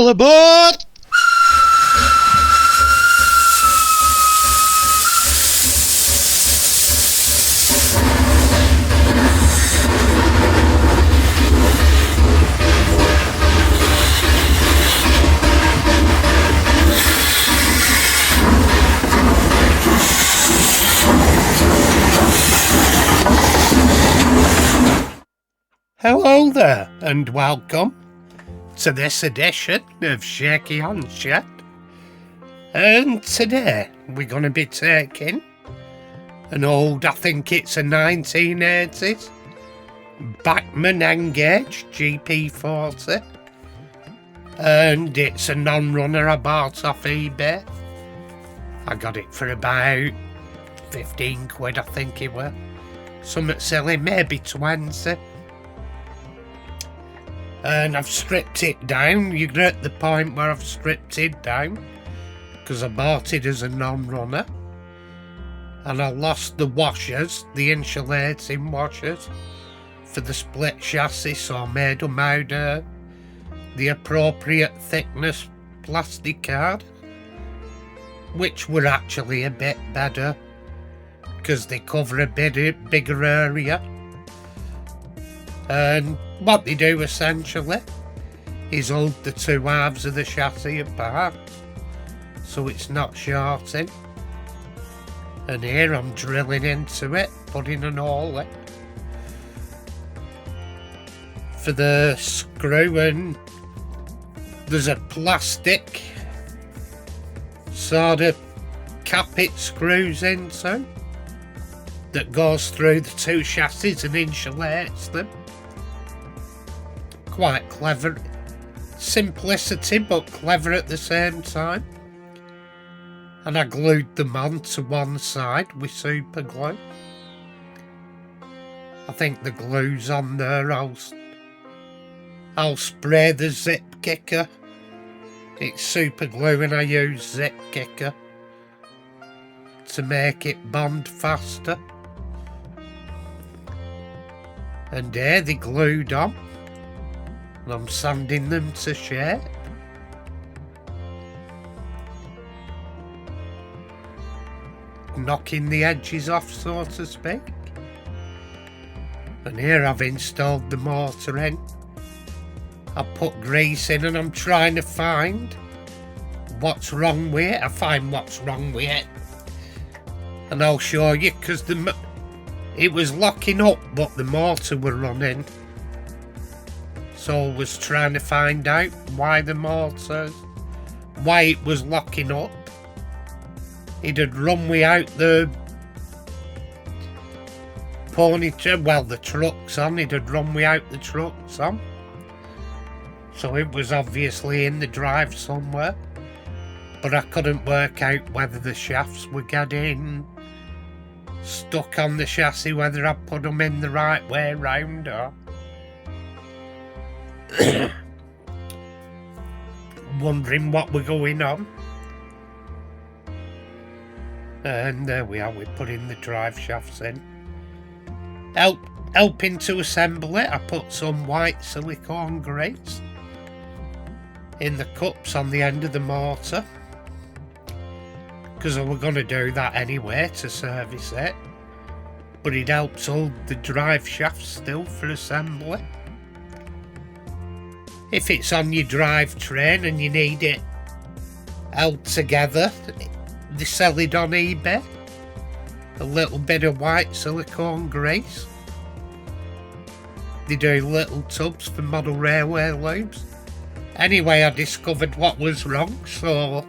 All aboard! Hello there, and welcome to this edition of Shaky on Shed. And today we're going to be taking an old, I think it's a 1980s, Bachmann N Guage GP40. And it's a non-runner I bought off eBay. I got it for about 15 quid, I think it were. Something silly, maybe 20. And I've stripped it down. You're at the point where I've stripped it down because I bought it as a non-runner, and I lost the washers, the insulating washers for the split chassis, so I made them out of the appropriate thickness plastic card, which were actually a bit better because they cover a bit bigger area. And what they do essentially is hold the two halves of the chassis apart so it's not shorting. And here I'm drilling into it, putting an hole in for the screw, and there's a plastic sort of cap it screws into that goes through the two chassis and insulates them. Quite clever. Simplicity but clever at the same time. And I glued them on to one side with super glue. I think the glue's on there. I'll spray the zip kicker. It's super glue and I use zip kicker to make it bond faster. And there they glued on. I'm sanding them to shape. Knocking the edges off, so to speak. And here I've installed the motor in. I put grease in and I'm trying to find what's wrong with it. I find what's wrong with it. And I'll show you, because it was locking up but the motor were running. So I was trying to find out why it was locking up. It had run without the ponytail, well, the trucks on. It had run without the trucks on. So it was obviously in the drive somewhere. But I couldn't work out whether the shafts were getting stuck on the chassis, whether I put them in the right way round or... wondering what were going on. And there we are, we're putting the drive shafts in. Helping to assemble it, I put some white silicone grease in the cups on the end of the motor, because I were going to do that anyway to service it, but it helps hold the drive shafts still for assembly. If it's on your drivetrain and you need it held together, they sell it on eBay. A little bit of white silicone grease. They do little tubs for model railway loops. Anyway, I discovered what was wrong, so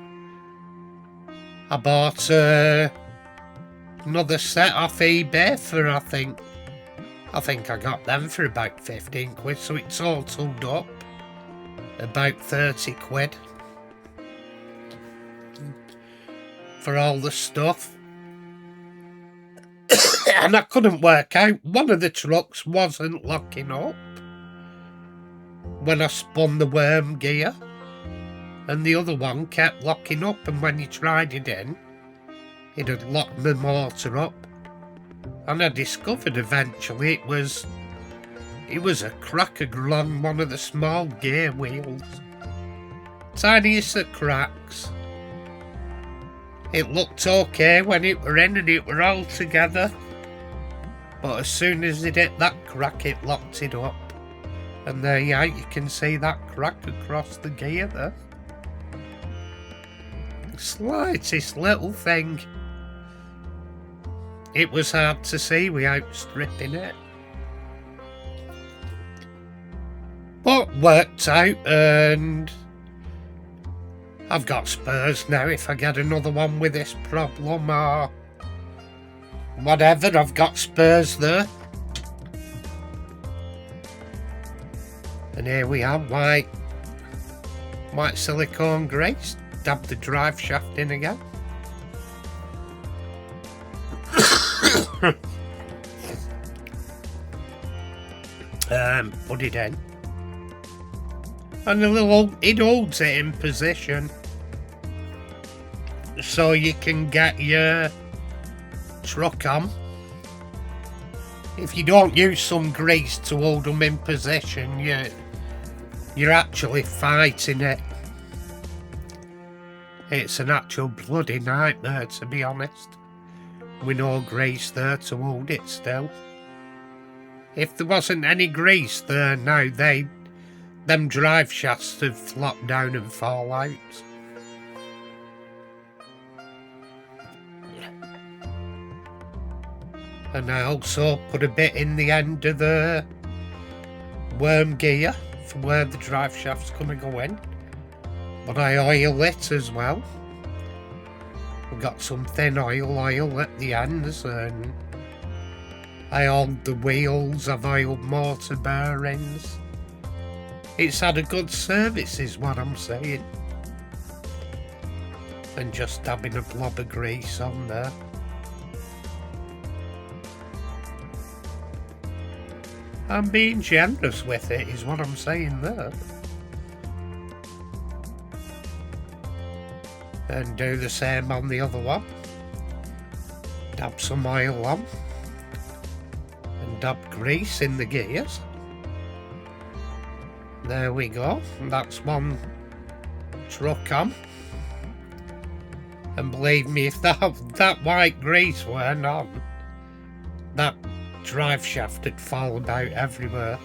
I bought another set off eBay for I think I got them for about 15 quid, so it totaled up about 30 quid for all the stuff. And I couldn't work out, one of the trucks wasn't locking up when I spun the worm gear, and the other one kept locking up, and when you tried it in, it had locked the motor up. And I discovered eventually it was a crack along one of the small gear wheels tiniest of cracks. It looked okay when it were in and it were all together, but as soon as it hit that crack it locked it up. And there you can see that crack across the gear there. Slightest little thing. It was hard to see without stripping it, but worked out, and I've got spares now if I get another one with this problem or whatever. I've got spares there. And here we are, white silicone grease. Dab the drive shaft in again. Put it in. And it holds it in position so you can get your truck on. If you don't use some grease to hold them in position, you're actually fighting it. It's an actual bloody nightmare, to be honest, with no grease there to hold it still. If there wasn't any grease there now, them drive shafts would flop down and fall out. And I also put a bit in the end of the worm gear for where the drive shaft's going to go in. But I oil it as well. We've got some thin oil at the ends, and I oiled the wheels, I've oiled motor bearings. It's had a good service is what I'm saying. And just dabbing a blob of grease on there. I'm being generous with it is what I'm saying there. And do the same on the other one. Dab some oil on. And dab grease in the gears. There we go. That's one truck on. And believe me, if that white grease weren't on, that drive shaft would fall about everywhere.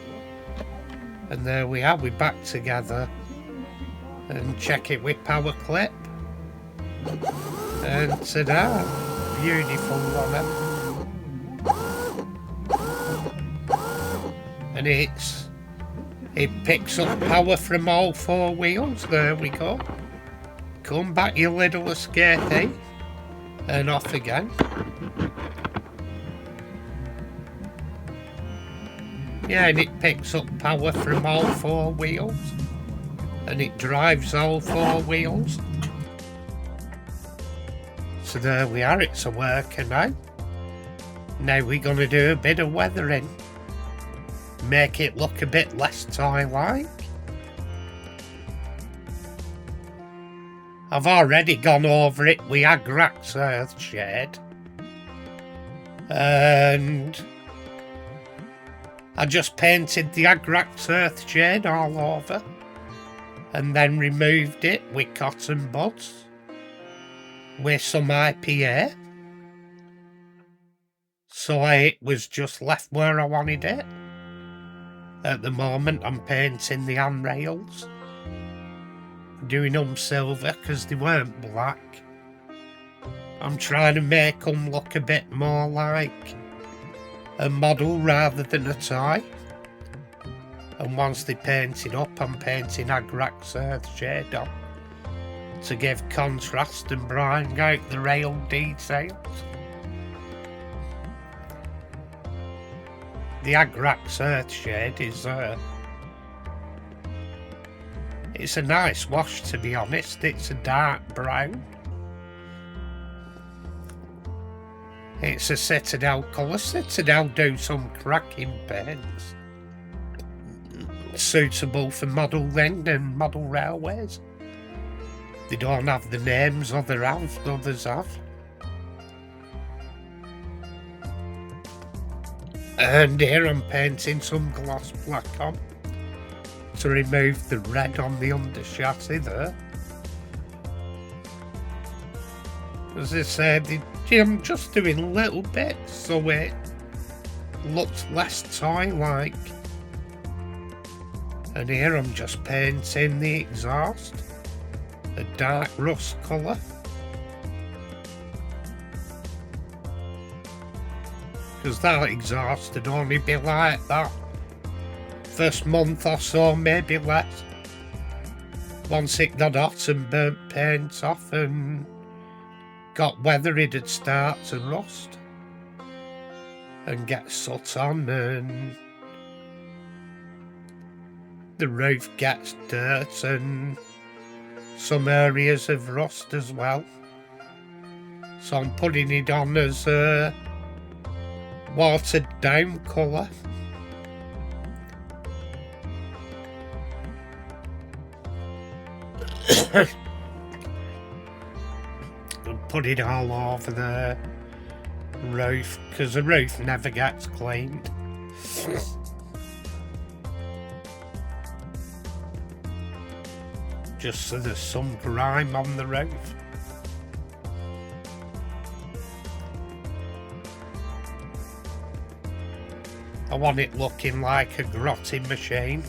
And there we are, we're back together. And check it with power clip. And ta-da! Beautiful one. And it picks up power from all four wheels. There we go. Come back, you little escapee. And off again. Yeah, and it picks up power from all four wheels. And it drives all four wheels. So there we are, it's a worker now. Now we're going to do a bit of weathering. Make it look a bit less toy-like. I've already gone over it with Agrax Earthshade. And I just painted the Agrax Earthshade all over. And then removed it with cotton buds. With some IPA, so it was just left where I wanted it. At the moment I'm painting the handrails, doing them silver because they weren't black. I'm trying to make them look a bit more like a model rather than a toy. And once they're painted up, I'm painting Agrax Earthshade on to give contrast and bring out the rail details. The Agrax Earthshade is it's a nice wash, to be honest. It's a dark brown. It's a Citadel colour. Citadel do some cracking paints suitable for model end and model railways. They don't have the names others have. And here I'm painting some gloss black on to remove the red on the under chassis there. As I said, I'm just doing little bits so it looks less toy-like. And here I'm just painting the exhaust a dark rust colour. Because that exhaust would only be like that first month or so, maybe less. Once it got hot and burnt paint off and got weather, it'd start to rust and get soot on, and the roof gets dirt and some areas of rust as well. So I'm putting it on as a watered down colour. And put it all over the roof, because the roof never gets cleaned. Just so there's some grime on the roof. I want it looking like a grotting machine.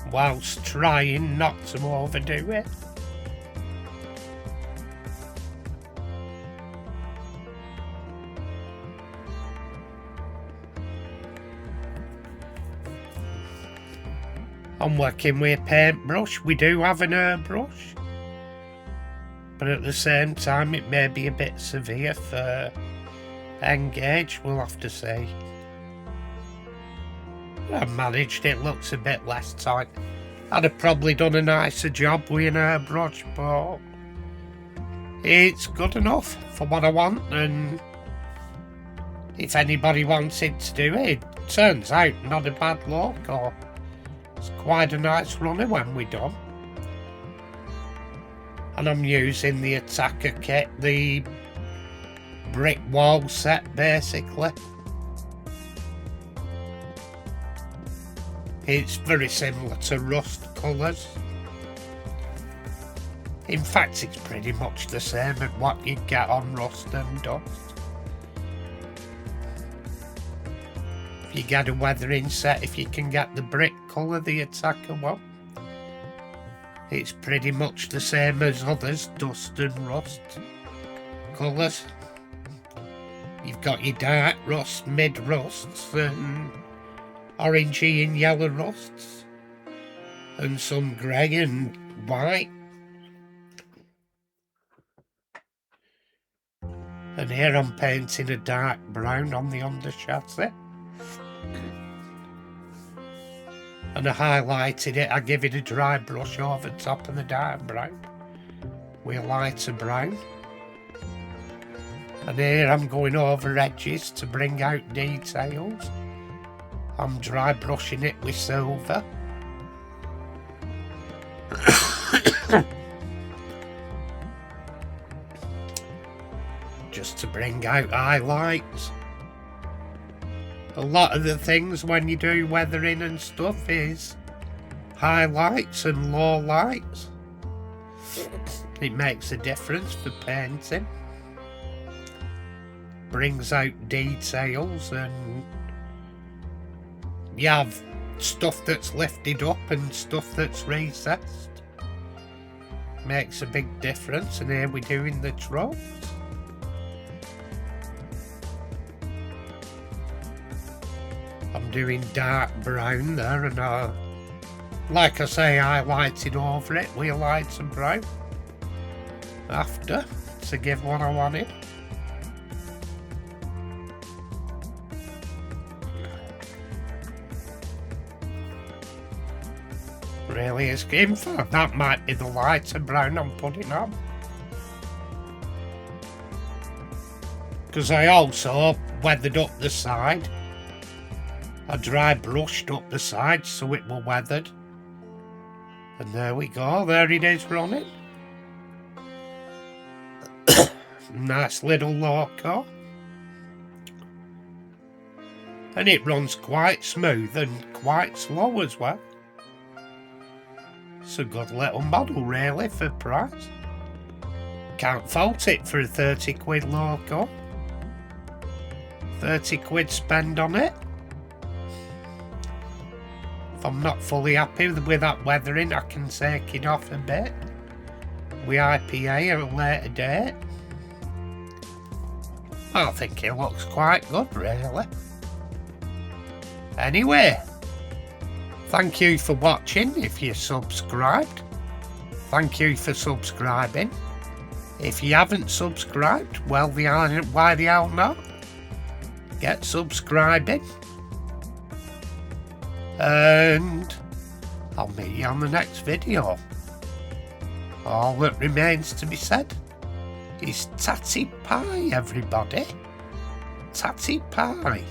Whilst trying not to overdo it. I'm working with a paintbrush. We do have an airbrush, but at the same time it may be a bit severe for N Guage, we'll have to see. I managed, it looks a bit less tight. I'd have probably done a nicer job with an airbrush, but it's good enough for what I want, and if anybody wanted to do it, it turns out not a bad look, or it's quite a nice runner when we're done. And I'm using the attacker kit, the brick wall set basically. It's very similar to rust colours. In fact, it's pretty much the same as what you'd get on rust and dust. If you get a weathering set, if you can get the brick colour, the attacker one, it's pretty much the same as others, dust and rust colours. You've got your dark rust, mid rusts, and orangey and yellow rusts, and some grey and white. And here I'm painting a dark brown on the under chassis. And I highlighted it, I give it a dry brush over top of the dark brown with a lighter brown. And here I'm going over edges to bring out details. I'm dry brushing it with silver. Just to bring out highlights. A lot of the things when you do weathering and stuff is highlights and low lights. It makes a difference for painting. Brings out details, and you have stuff that's lifted up and stuff that's recessed. Makes a big difference, and here we're doing the tropes. I'm doing dark brown there, and like I say, I highlighted over it with lights and brown after to give what I wanted. Really is in fact, that might be the lighter brown I'm putting on. Because I also weathered up the side. I dry brushed up the side so it were weathered. And there we go, there it is running. Nice little loco. and it runs quite smooth and quite slow as well. It's a good little model really for price. Can't fault it for a 30 quid loco. 30 quid spend on it. If I'm not fully happy with that weathering, I can take it off a bit with IPA at a later date. I think it looks quite good really. Anyway, thank you for watching if you're subscribed. Thank you for subscribing. If you haven't subscribed, well, why the hell not? Get subscribing. And I'll meet you on the next video. All that remains to be said is tatty pie, everybody. Tatty pie.